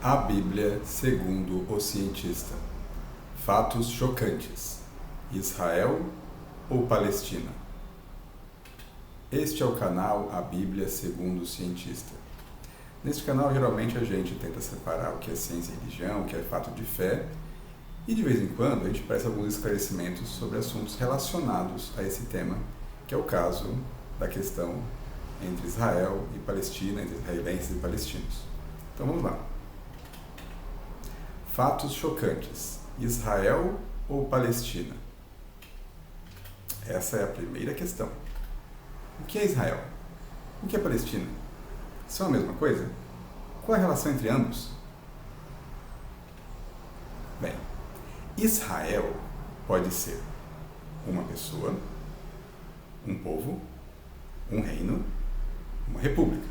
A Bíblia segundo o cientista. Fatos chocantes. Israel ou Palestina? Este é o canal A Bíblia segundo o cientista. Neste canal, geralmente, a gente tenta separar o que é ciência e religião, o que é fato de fé, e de vez em quando a gente presta alguns esclarecimentos sobre assuntos relacionados a esse tema, que é o caso da questão entre Israel e Palestina, entre israelenses e palestinos. Então vamos lá. Fatos chocantes. Israel ou Palestina? Essa é a primeira questão. O que é Israel? O que é Palestina? São a mesma coisa? Qual é a relação entre ambos? Bem, Israel pode ser uma pessoa, um povo, um reino, uma república.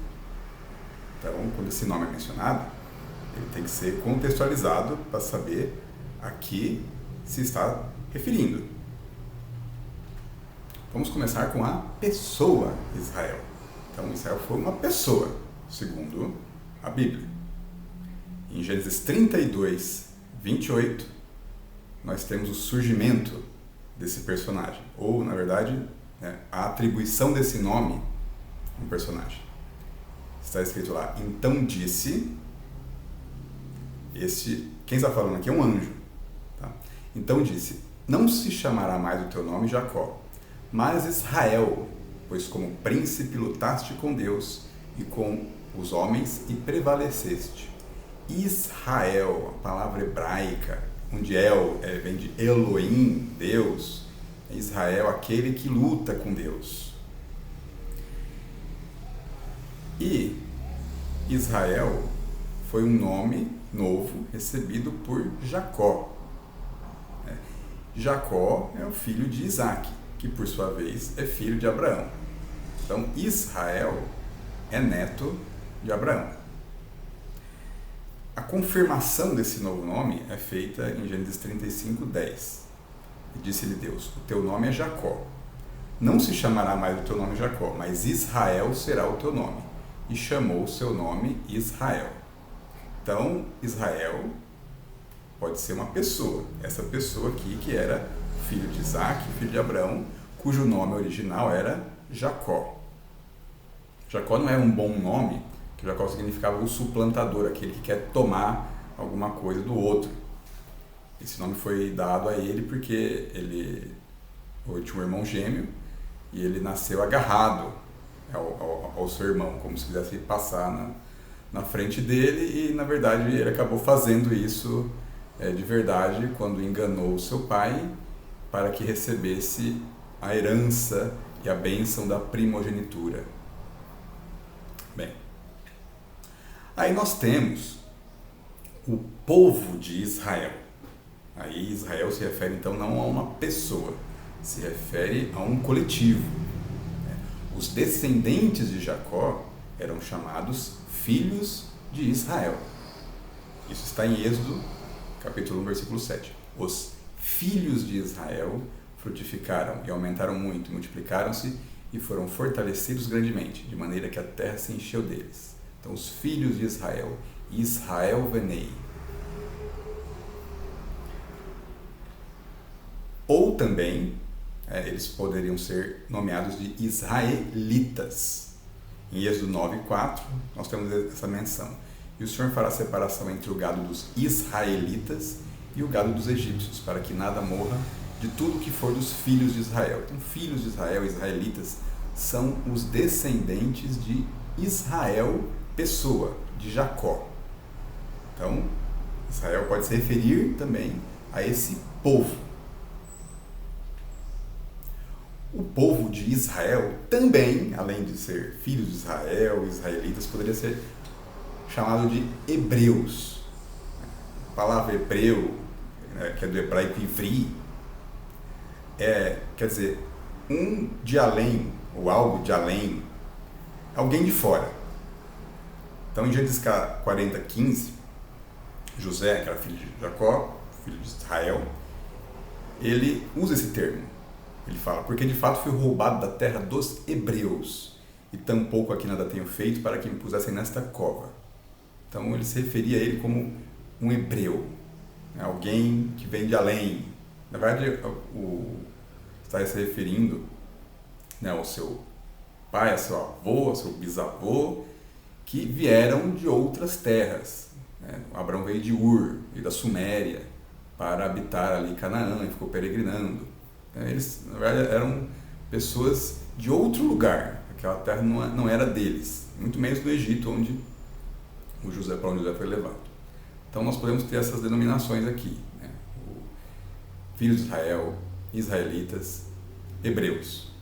Então, quando esse nome é mencionado, ele tem que ser contextualizado para saber a que se está referindo. Vamos começar com a pessoa Israel. Então, Israel foi uma pessoa, segundo a Bíblia. Em Gênesis 32, 28, nós temos o surgimento desse personagem, ou, na verdade, a atribuição desse nome a um personagem. Está escrito lá, então disse, quem está falando aqui é um anjo. Tá? Então disse, não se chamará mais o teu nome Jacó, mas Israel, pois como príncipe lutaste com Deus e com os homens e prevaleceste. Israel, a palavra hebraica, onde vem de Elohim, Deus, é Israel, aquele que luta com Deus. E Israel foi um nome novo recebido por Jacó. Jacó é o filho de Isaac, que por sua vez é filho de Abraão. Então Israel é neto de Abraão. A confirmação desse novo nome é feita em Gênesis 35, 10. E disse-lhe Deus, o teu nome é Jacó. Não se chamará mais o teu nome Jacó, mas Israel será o teu nome. E chamou o seu nome Israel. Então, Israel pode ser uma pessoa. Essa pessoa aqui que era filho de Isaac, filho de Abraão, cujo nome original era Jacó. Jacó não é um bom nome, que Jacó significava o suplantador, aquele que quer tomar alguma coisa do outro. Esse nome foi dado a ele porque ele tinha um irmão gêmeo e ele nasceu agarrado ao seu irmão, como se quisesse passar na frente dele, e na verdade ele acabou fazendo isso de verdade quando enganou o seu pai para que recebesse a herança e a bênção da primogenitura. Bem, aí nós temos o povo de Israel. Aí Israel se refere então não a uma pessoa, se refere a um coletivo. Os descendentes de Jacó eram chamados filhos de Israel. Isso está em Êxodo, capítulo 1, versículo 7. Os filhos de Israel frutificaram e aumentaram muito, multiplicaram-se e foram fortalecidos grandemente, de maneira que a terra se encheu deles. Então, os filhos de Israel, Israel venei. Ou também, eles poderiam ser nomeados de israelitas. Em Êxodo 9, 4, nós temos essa menção. E o Senhor fará separação entre o gado dos israelitas e o gado dos egípcios, para que nada morra de tudo que for dos filhos de Israel. Então, filhos de Israel, israelitas, são os descendentes de Israel, pessoa, de Jacó. Então, Israel pode se referir também a esse povo. O povo de Israel também, além de ser filhos de Israel, israelitas, poderia ser chamado de hebreus. A palavra hebreu, que é do hebraico ivri, quer dizer, um de além, ou algo de além, alguém de fora. Então, em Gênesis 40, 15, José, que era filho de Jacó, filho de Israel, ele usa esse termo. Ele fala, porque de fato fui roubado da terra dos hebreus, e tampouco aqui nada tenho feito para que me pusessem nesta cova. Então ele se referia a ele como um hebreu, né? Alguém que vem de além. Na verdade, está se referindo, né, ao seu pai, ao seu avô, ao seu bisavô, que vieram de outras terras, né? Abraão veio de Ur e da Suméria para habitar ali Canaã e ficou peregrinando. Eles, na verdade, eram pessoas de outro lugar. Aquela terra não era deles, muito menos do Egito, para onde José foi levado. Então nós podemos ter essas denominações aqui, né? Filhos de Israel, israelitas, hebreus.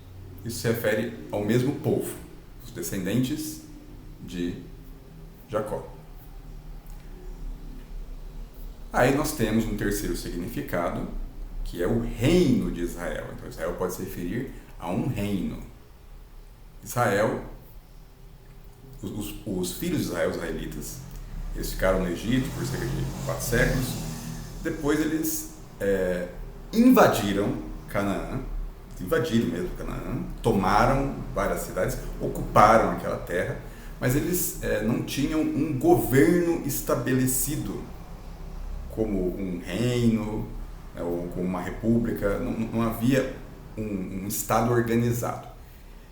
Isso se refere ao mesmo povo, os descendentes de Jacó. Aí nós temos um terceiro significado, que é o reino de Israel. Então Israel pode se referir a um reino. Israel, os filhos de Israel, os israelitas, eles ficaram no Egito por cerca de 4 séculos. Depois eles invadiram Canaã, tomaram várias cidades, ocuparam aquela terra, mas eles não tinham um governo estabelecido como um reino, ou como uma república. Não havia um Estado organizado.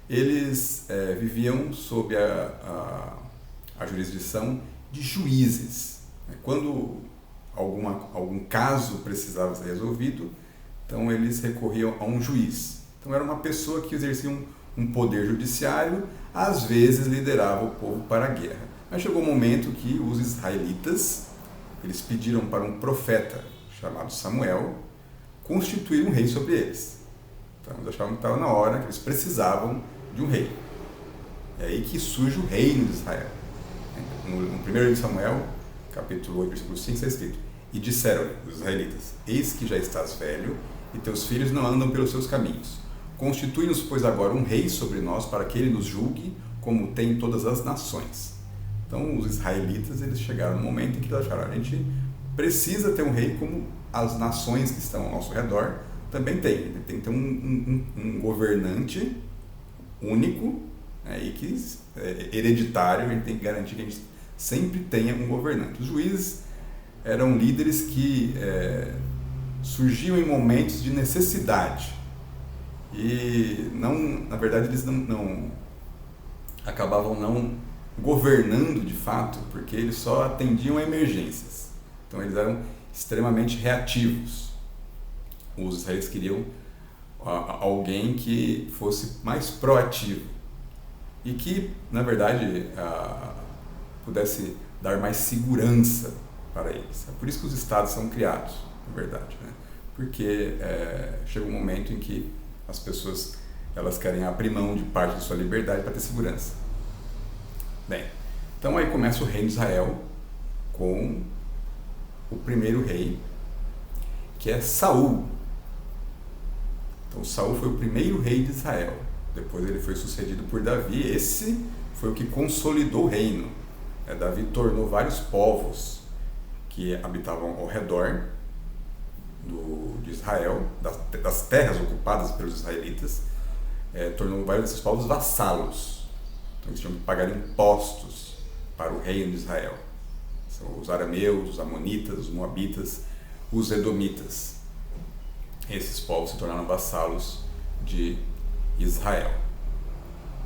Eles viviam sob a jurisdição de juízes. Quando algum caso precisava ser resolvido, então eles recorriam a um juiz. Então era uma pessoa que exercia um poder judiciário, às vezes liderava o povo para a guerra. Mas chegou um momento que os israelitas, eles pediram para um profeta chamado Samuel constituir um rei sobre eles. Então eles achavam que estava na hora, que eles precisavam de um rei. É aí que surge o reino de Israel. No primeiro livro de Samuel, capítulo 8, versículo 5, está escrito: E disseram os israelitas: Eis que já estás velho, e teus filhos não andam pelos seus caminhos. Constitui-nos, pois, agora um rei sobre nós, para que ele nos julgue, como tem todas as nações. Então, os israelitas, eles chegaram no momento em que eles acharam: a gente precisa ter um rei como as nações que estão ao nosso redor também têm. Tem que ter um governante único, e que hereditário. A gente tem que garantir que a gente sempre tenha um governante. Os juízes eram líderes que surgiam em momentos de necessidade e na verdade eles não acabavam não governando de fato, porque eles só atendiam a emergências. Então eles eram extremamente reativos. Os israelitas queriam alguém que fosse mais proativo e que, na verdade, pudesse dar mais segurança para eles. É por isso que os estados são criados, na verdade, né? Porque chega um momento em que as pessoas elas querem abrir mão de parte de sua liberdade para ter segurança. Bem, então aí começa o reino de Israel com o primeiro rei, que é Saul. Então Saul foi o primeiro rei de Israel. Depois ele foi sucedido por Davi. Esse foi o que consolidou o reino. Davi tornou vários povos que habitavam ao redor de Israel, das terras ocupadas pelos israelitas, tornou vários desses povos vassalos. Então eles tinham que pagar impostos para o reino de Israel. São os arameus, os amonitas, os moabitas, os edomitas. Esses povos se tornaram vassalos de Israel.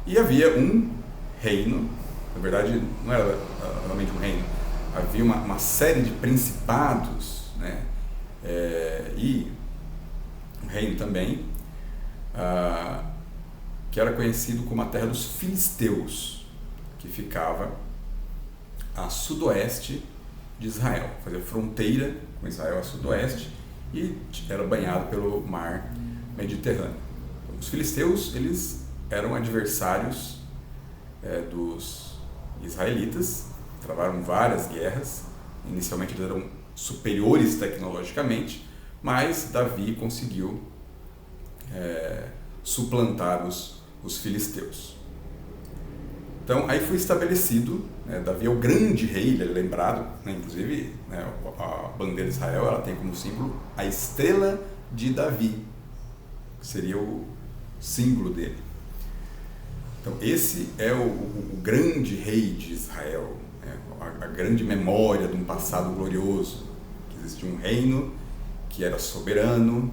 E havia um reino, na verdade não era realmente um reino, havia uma série de principados, né? E um reino também, que era conhecido como a terra dos filisteus, que ficava a sudoeste de Israel, fazia fronteira com Israel a sudoeste e era banhado pelo mar Mediterrâneo. Os filisteus, eles eram adversários dos israelitas, travaram várias guerras. Inicialmente eles eram superiores tecnologicamente, mas Davi conseguiu suplantar os filisteus. Então aí foi estabelecido, Davi é o grande rei, ele é lembrado, inclusive, a bandeira de Israel ela tem como símbolo a estrela de Davi, que seria o símbolo dele. Então esse é o grande rei de Israel, a grande memória de um passado glorioso, que existia um reino que era soberano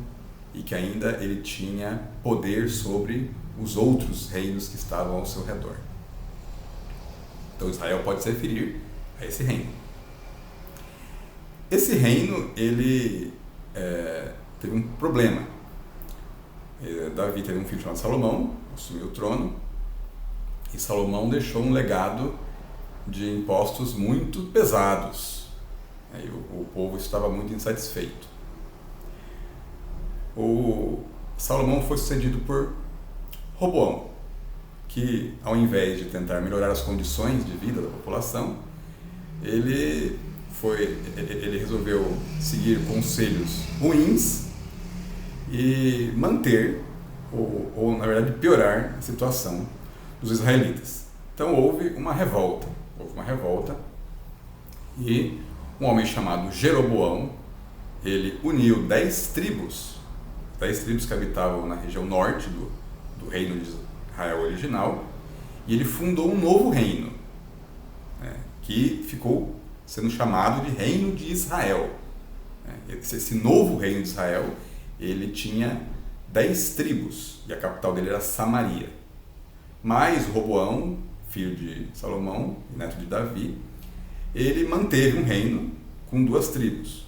e que ainda ele tinha poder sobre os outros reinos que estavam ao seu redor. Então Israel pode se referir a esse reino. Esse reino, ele teve um problema. Davi teve um filho chamado Salomão, assumiu o trono, e Salomão deixou um legado de impostos muito pesados. Aí o povo estava muito insatisfeito. O Salomão foi sucedido por Roboão, que ao invés de tentar melhorar as condições de vida da população, ele resolveu seguir conselhos ruins e manter, ou na verdade piorar a situação dos israelitas. Então houve uma revolta e um homem chamado Jeroboão, ele uniu 10 tribos que habitavam na região norte do reino de Israel original, e ele fundou um novo reino, que ficou sendo chamado de Reino de Israel. Esse novo reino de Israel, ele tinha 10 tribos, e a capital dele era Samaria. Mas Roboão, filho de Salomão, neto de Davi, ele manteve um reino com 2 tribos.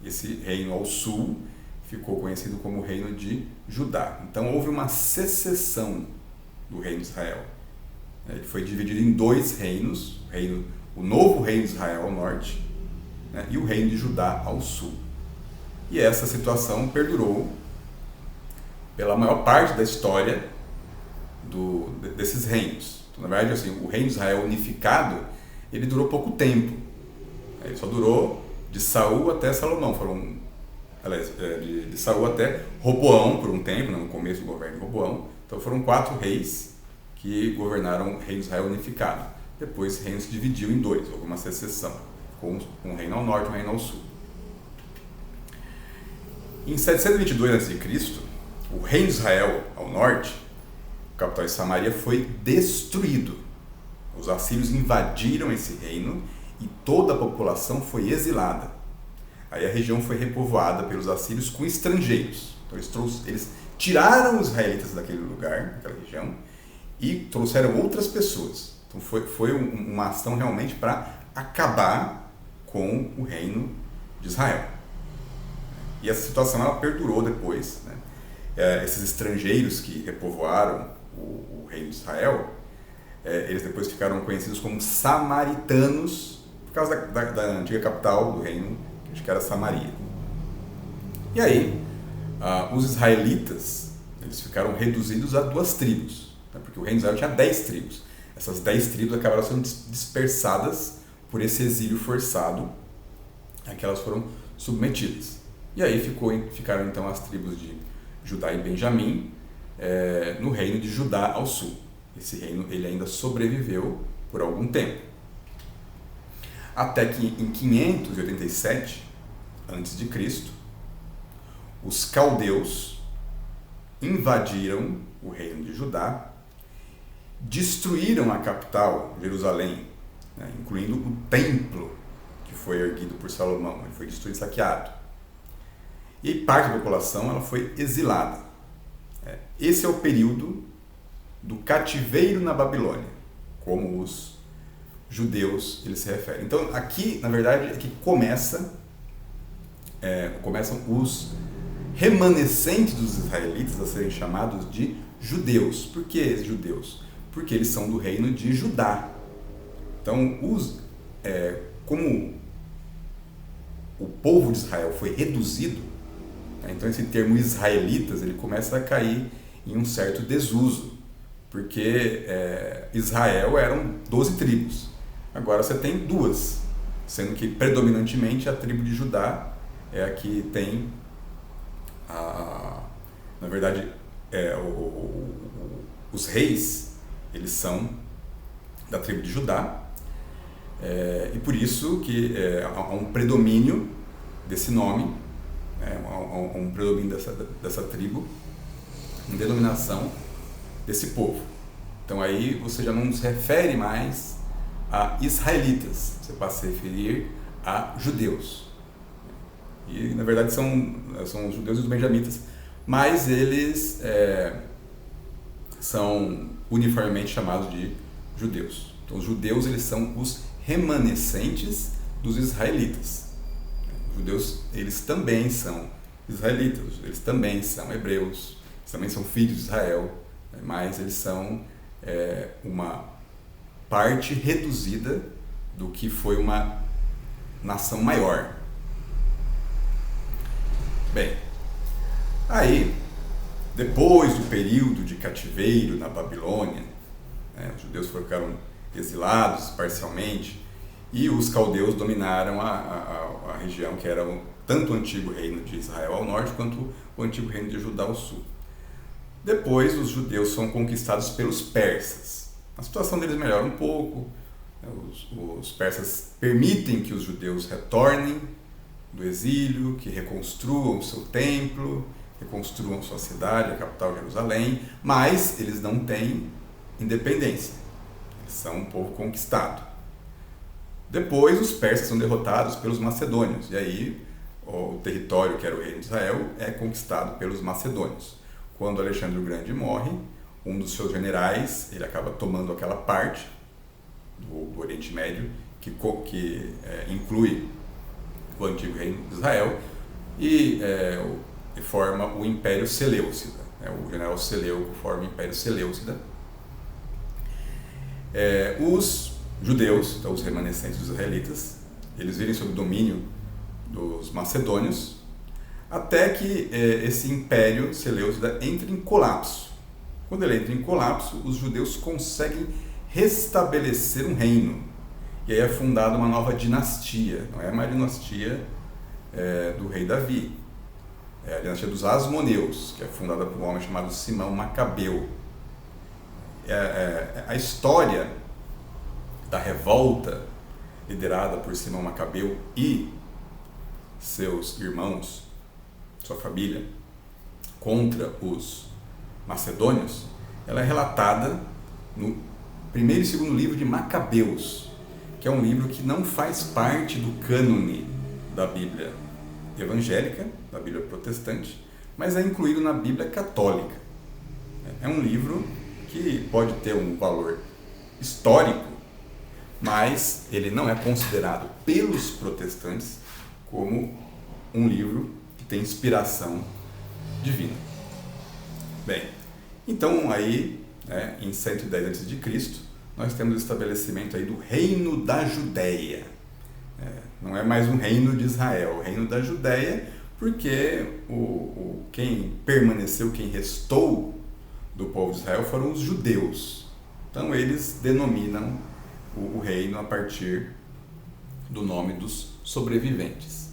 Esse reino ao sul ficou conhecido como o reino de Judá. Então houve uma secessão do reino de Israel. Ele foi dividido em 2 reinos, o novo reino de Israel ao norte, e o reino de Judá ao sul. E essa situação perdurou pela maior parte da história desses reinos. Então, na verdade, assim, o reino de Israel unificado, ele durou pouco tempo. Ele só durou de Saul até Salomão. De Saul até Roboão por um tempo, no começo do governo de Roboão. Então foram 4 reis que governaram o reino de Israel unificado. Depois o reino se dividiu em 2, houve uma secessão, com um reino ao norte e um reino ao sul. Em 722 a.C., o reino de Israel ao norte, a capital de Samaria, foi destruído. Os assírios invadiram esse reino e toda a população foi exilada. Aí a região foi repovoada pelos assírios com estrangeiros. Então eles tiraram os israelitas daquele lugar, daquela região, e trouxeram outras pessoas. Então foi uma ação realmente para acabar com o reino de Israel. E essa situação ela perdurou depois. Esses estrangeiros que repovoaram o reino de Israel, eles depois ficaram conhecidos como samaritanos, por causa da antiga capital do reino, que era Samaria. E aí, os israelitas, eles ficaram reduzidos a 2 tribos, porque o reino de Israel tinha 10 tribos. Essas 10 tribos acabaram sendo dispersadas por esse exílio forçado a que elas foram submetidas. E aí ficaram então as tribos de Judá e Benjamim no reino de Judá ao sul. Esse reino ele ainda sobreviveu por algum tempo. Até que em 587 a.C., os caldeus invadiram o reino de Judá, destruíram a capital, Jerusalém, incluindo o templo que foi erguido por Salomão. Ele foi destruído e saqueado. E parte da população ela foi exilada. Esse é o período do cativeiro na Babilônia, como os judeus eles se referem. Então aqui, na verdade, é que começam os remanescentes dos israelitas a serem chamados de judeus. Por que judeus? Porque eles são do reino de Judá. Então, como o povo de Israel foi reduzido, então esse termo israelitas ele começa a cair em um certo desuso, porque Israel eram 12 tribos, agora você tem 2, sendo que predominantemente a tribo de Judá é a que tem, na verdade, os reis, eles são da tribo de Judá, e por isso que há um predomínio desse nome, há um predomínio dessa tribo, uma denominação desse povo. Então aí você já não se refere mais a israelitas, você passa a se referir a judeus. E na verdade são os judeus e os benjamitas, mas eles são uniformemente chamados de judeus. Então os judeus, eles são os remanescentes dos israelitas. Os judeus, eles também são israelitas, eles também são hebreus, eles também são filhos de Israel, mas eles são uma parte reduzida do que foi uma nação maior. Bem, aí, depois do período de cativeiro na Babilônia, os judeus ficaram exilados parcialmente e os caldeus dominaram a região que era tanto o antigo reino de Israel ao norte quanto o antigo reino de Judá ao sul. Depois os judeus são conquistados pelos persas. A situação deles melhora um pouco, os persas permitem que os judeus retornem do exílio, que reconstruam o seu templo, reconstruam sua cidade, a capital Jerusalém, mas eles não têm independência, eles são um povo conquistado. Depois os persas são derrotados pelos macedônios, e aí o território que era o reino de Israel é conquistado pelos macedônios. Quando Alexandre o Grande morre, um dos seus generais, ele acaba tomando aquela parte do Oriente Médio que inclui o antigo reino de Israel e forma o Império Seleucida. O general Seleuco forma o Império Seleucida. Os judeus, então os remanescentes dos israelitas, eles vivem sob o domínio dos macedônios, até que esse Império Seleucida entra em colapso. Quando ele entra em colapso, os judeus conseguem restabelecer um reino. E aí é fundada uma nova dinastia, não é mais a dinastia do rei Davi, é a dinastia dos Asmoneus, que é fundada por um homem chamado Simão Macabeu. A história da revolta liderada por Simão Macabeu e seus irmãos, sua família, contra os macedônios, ela é relatada no primeiro e segundo livro de Macabeus, que é um livro que não faz parte do cânone da Bíblia evangélica, da Bíblia protestante, mas é incluído na Bíblia católica. É um livro que pode ter um valor histórico, mas ele não é considerado pelos protestantes como um livro que tem inspiração divina. Bem, então aí, em 110 a.C., nós temos o estabelecimento aí do Reino da Judéia. Não é mais um reino de Israel, o Reino da Judéia, porque quem permaneceu, quem restou do povo de Israel foram os judeus. Então eles denominam o reino a partir do nome dos sobreviventes.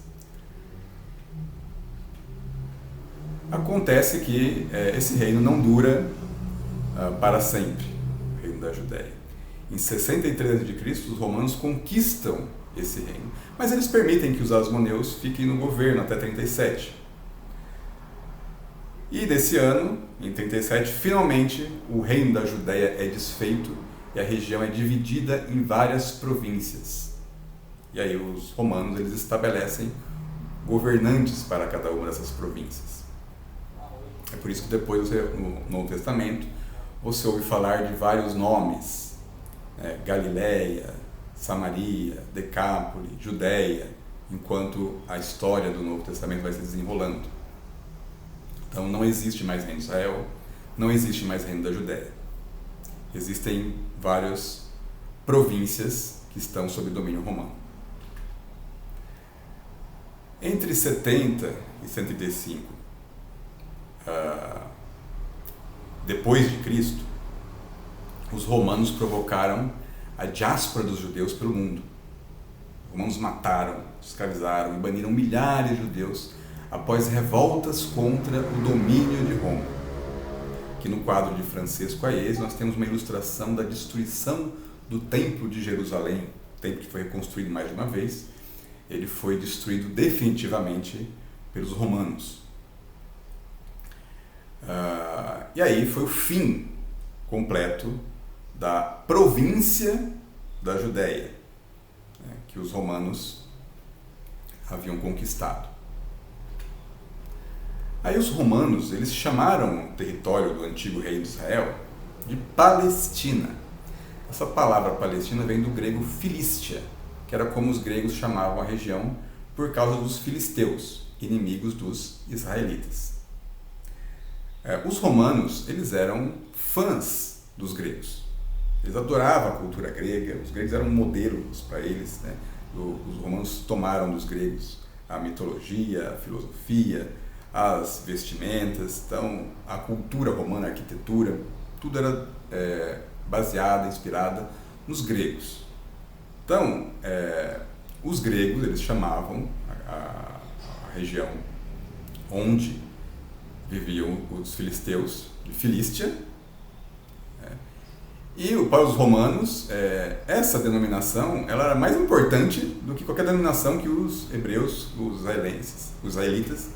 Acontece que esse reino não dura para sempre, o Reino da Judéia. Em 63 a.C., os romanos conquistam esse reino, mas eles permitem que os asmoneus fiquem no governo até 37. E nesse ano, em 37, finalmente o Reino da Judéia é desfeito e a região é dividida em várias províncias. E aí os romanos, eles estabelecem governantes para cada uma dessas províncias. É por isso que depois, no Novo Testamento, você ouve falar de vários nomes, Galileia, Samaria, Decápole, Judéia, enquanto a história do Novo Testamento vai se desenrolando. Então não existe mais reino de Israel, não existe mais reino da Judéia. Existem várias províncias que estão sob domínio romano. Entre 70 e 135 depois de Cristo, os romanos provocaram a diáspora dos judeus pelo mundo. Os romanos mataram, escravizaram e baniram milhares de judeus após revoltas contra o domínio de Roma. Aqui no quadro de Francesco Hayez nós temos uma ilustração da destruição do Templo de Jerusalém, o templo que foi reconstruído mais de uma vez. Ele foi destruído definitivamente pelos romanos. E aí foi o fim completo da província da Judéia, né, que os romanos haviam conquistado. Aí os romanos, eles chamaram o território do antigo reino de Israel de Palestina. Essa palavra Palestina vem do grego Filistia, que era como os gregos chamavam a região por causa dos filisteus, inimigos dos israelitas. Os romanos, eles eram fãs dos gregos. Eles adoravam a cultura grega, os gregos eram modelos para eles, né? Os romanos tomaram dos gregos a mitologia, a filosofia, as vestimentas, então a cultura romana, a arquitetura, tudo era baseada, inspirada nos gregos. Então, os gregos, eles chamavam a região onde viviam os filisteus de Filistia, e para os romanos, essa denominação ela era mais importante do que qualquer denominação que os hebreus, os israelitas,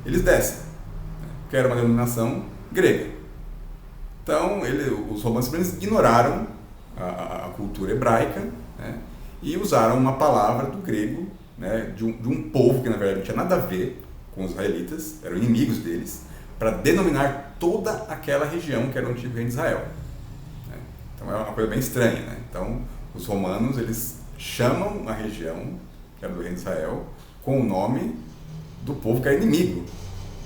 eles dessem, porque era uma denominação grega. Então, os romanos ignoraram a cultura hebraica, né, e usaram uma palavra do grego, né, de um povo que na verdade não tinha nada a ver com os israelitas, eram inimigos deles, para denominar toda aquela região que era o antigo reino de Israel. Então é uma coisa bem estranha, né? Então os romanos, eles chamam a região que era do reino de Israel com o nome do povo que era inimigo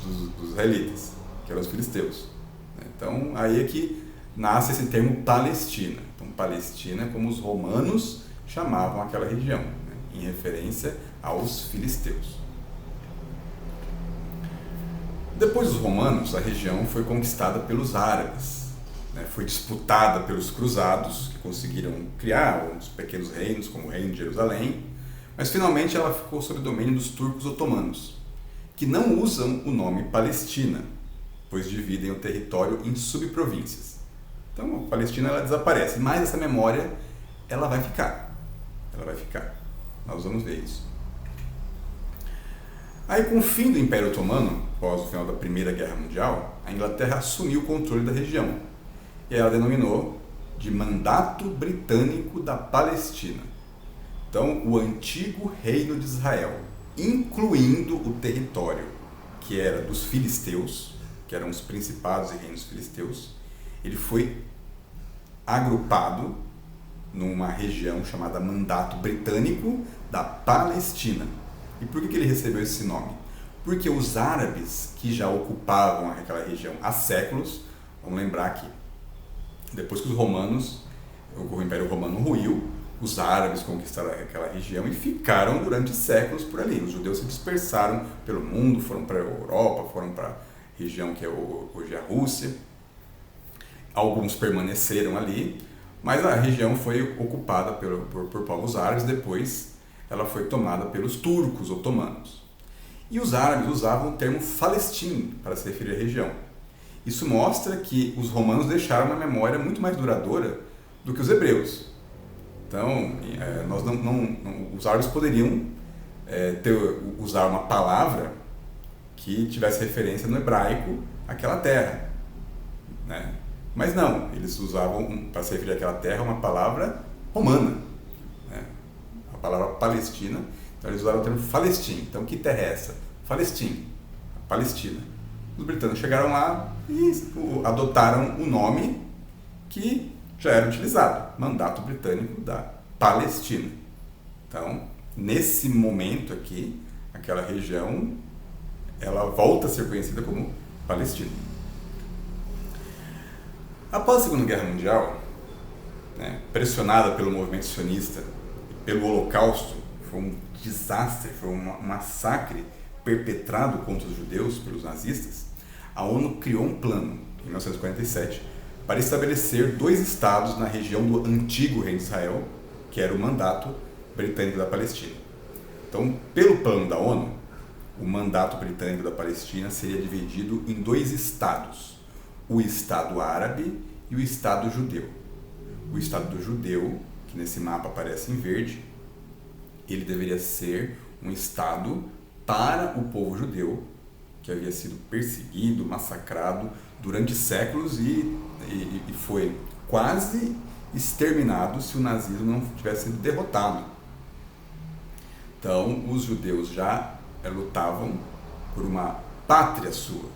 dos israelitas, que eram os filisteus. Então aí é que nasce esse termo Palestina. Então Palestina é como os romanos chamavam aquela região, né, em referência aos filisteus. Depois dos romanos, a região foi conquistada pelos árabes, né, foi disputada pelos cruzados, que conseguiram criar uns pequenos reinos, como o Reino de Jerusalém, mas finalmente ela ficou sob o domínio dos turcos otomanos, que não usam o nome Palestina, pois dividem o território em subprovíncias. Então a Palestina ela desaparece, mas essa memória ela vai ficar. Nós vamos ver isso. Aí, com o fim do Império Otomano, após o final da Primeira Guerra Mundial, a Inglaterra assumiu o controle da região e ela denominou de Mandato Britânico da Palestina. Então, o antigo Reino de Israel, incluindo o território que era dos filisteus, que eram os principados e reinos filisteus, ele foi agrupado numa região chamada Mandato Britânico da Palestina. E por que ele recebeu esse nome? Porque os árabes que já ocupavam aquela região há séculos, vamos lembrar que depois que o Império Romano ruiu, os árabes conquistaram aquela região e ficaram durante séculos por ali. Os judeus se dispersaram pelo mundo, foram para a Europa, foram para a região que é hoje a Rússia. Alguns permaneceram ali, mas a região foi ocupada por povos árabes, depois ela foi tomada pelos turcos otomanos. E os árabes usavam o termo Falestim para se referir à região. Isso mostra que os romanos deixaram uma memória muito mais duradoura do que os hebreus. Então, os árabes poderiam usar uma palavra que tivesse referência no hebraico àquela terra, né? Mas não, eles usavam, para se referir àquela terra, uma palavra romana, né? A palavra Palestina, então eles usaram o termo Falestim. Então, que terra é essa? Falestim, a Palestina. Os britânicos chegaram lá e adotaram o nome que já era utilizado, Mandato Britânico da Palestina. Então, nesse momento aqui, aquela região, ela volta a ser conhecida como Palestina. Após a Segunda Guerra Mundial, né, pressionada pelo movimento sionista, pelo Holocausto, foi um desastre, foi um massacre perpetrado contra os judeus pelos nazistas, a ONU criou um plano, em 1947, para estabelecer 2 estados na região do antigo Reino de Israel, que era o Mandato Britânico da Palestina. Então, pelo plano da ONU, o Mandato Britânico da Palestina seria dividido em 2 estados, o Estado Árabe e o Estado Judeu. O Estado do Judeu, que nesse mapa aparece em verde, ele deveria ser um Estado para o povo judeu, que havia sido perseguido, massacrado durante séculos e foi quase exterminados se o nazismo não tivesse sido derrotado. Então, os judeus já lutavam por uma pátria sua,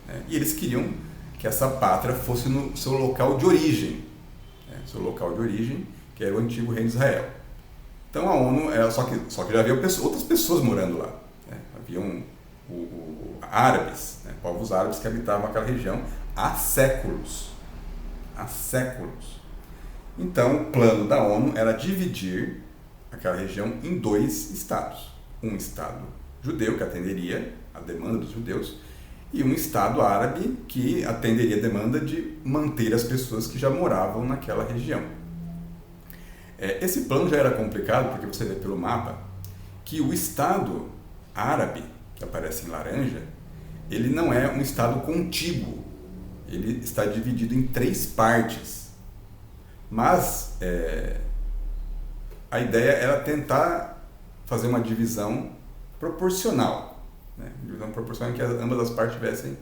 né? E eles queriam que essa pátria fosse no seu local de origem, né? Seu local de origem, que era o antigo reino de Israel. Então a ONU, só que já havia outras pessoas morando lá, né? Haviam árabes, né? Povos árabes que habitavam aquela região há séculos. Há séculos. Então o plano da ONU era dividir aquela região em 2 estados. Um estado judeu, que atenderia a demanda dos judeus, e um estado árabe, que atenderia a demanda de manter as pessoas que já moravam naquela região. Esse plano já era complicado, porque você vê pelo mapa que o estado árabe, que aparece em laranja, ele não é um estado contíguo, ele está dividido em 3 partes. Mas a ideia era tentar fazer uma divisão proporcional, né? Divisão proporcional em que ambas as partes tivessem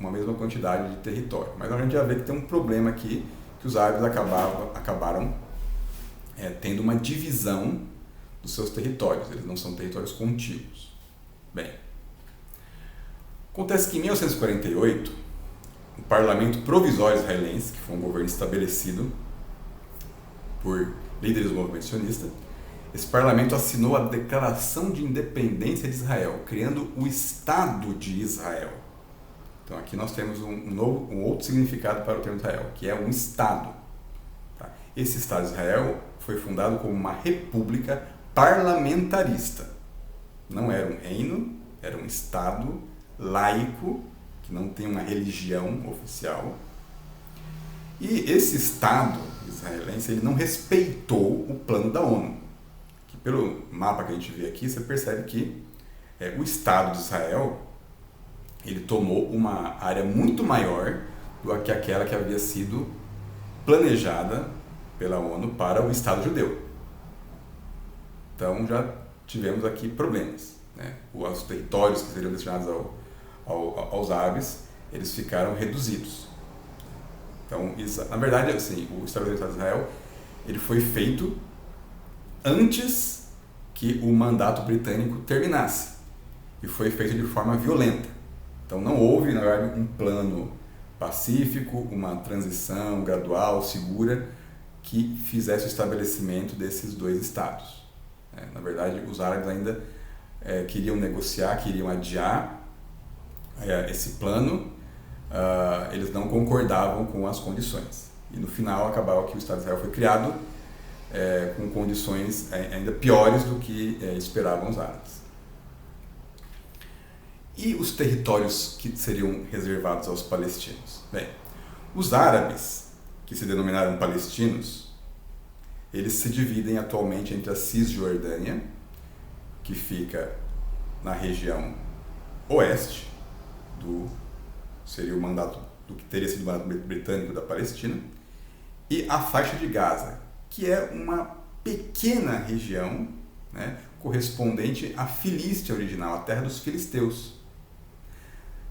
uma mesma quantidade de território. Mas a gente já vê que tem um problema aqui, que os árabes acabaram tendo uma divisão dos seus territórios, eles não são territórios contíguos. Bem, acontece que em 1948, o Parlamento Provisório Israelense, que foi um governo estabelecido por líderes do movimento sionista, esse parlamento assinou a Declaração de Independência de Israel, criando o Estado de Israel. Então aqui nós temos um outro significado para o termo Israel, que é um Estado. Tá? Esse Estado de Israel foi fundado como uma república parlamentarista. Não era um reino, era um Estado laico, que não tem uma religião oficial. E esse Estado israelense, ele não respeitou o plano da ONU. Que pelo mapa que a gente vê aqui, você percebe que o Estado de Israel, ele tomou uma área muito maior do que aquela que havia sido planejada pela ONU para o Estado judeu. Então já tivemos aqui problemas, né? Os territórios que seriam destinados aos árabes, eles ficaram reduzidos. Então, na verdade, assim, o estabelecimento de Israel, ele foi feito antes que o mandato britânico terminasse, e foi feito de forma violenta. Então não houve, na verdade, um plano pacífico, uma transição gradual, segura, que fizesse o estabelecimento desses 2 estados. Na verdade, os árabes ainda queriam negociar, queriam adiar esse plano, eles não concordavam com as condições. E no final acabava que o Estado de Israel foi criado com condições ainda piores do que esperavam os árabes. E os territórios que seriam reservados aos palestinos? Bem, os árabes, que se denominaram palestinos, eles se dividem atualmente entre a Cisjordânia, que fica na região oeste seria o mandato do que teria sido o mandato britânico da Palestina, e a faixa de Gaza, que é uma pequena região, né, correspondente à Filístia original, a terra dos filisteus.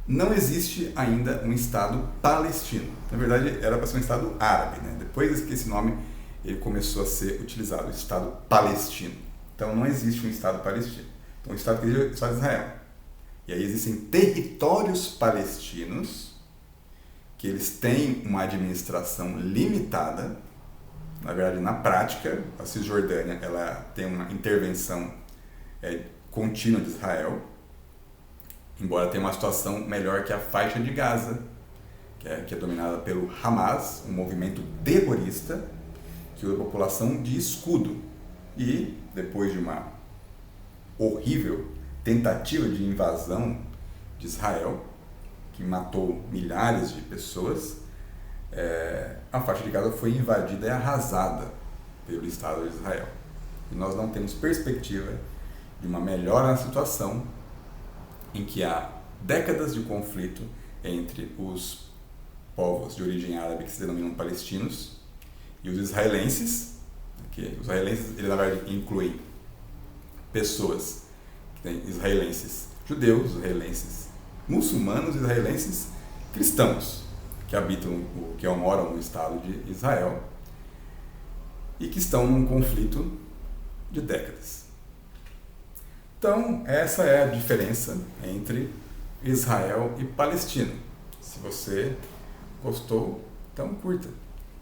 Não existe ainda um Estado palestino. Na verdade, era para ser um Estado árabe, né? Depois que esse nome ele começou a ser utilizado, o Estado palestino. Então não existe um Estado palestino. Então o Estado que existe é o Estado de Israel. E aí existem territórios palestinos que eles têm uma administração limitada. Na verdade, na prática, a Cisjordânia ela tem uma intervenção contínua de Israel, embora tenha uma situação melhor que a faixa de Gaza, que é dominada pelo Hamas, um movimento terrorista que usa a população de escudo. E, depois de uma horrível tentativa de invasão de Israel, que matou milhares de pessoas, a faixa de Gaza foi invadida e arrasada pelo Estado de Israel. E nós não temos perspectiva de uma melhora na situação em que há décadas de conflito entre os povos de origem árabe que se denominam palestinos e os israelenses, que os israelenses, eles na verdade incluem pessoas que têm israelenses judeus, israelenses muçulmanos, israelenses cristãos, que moram no Estado de Israel e que estão num conflito de décadas. Então, essa é a diferença entre Israel e Palestina. Se você gostou, então curta,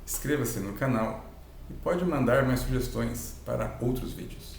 inscreva-se no canal e pode mandar mais sugestões para outros vídeos.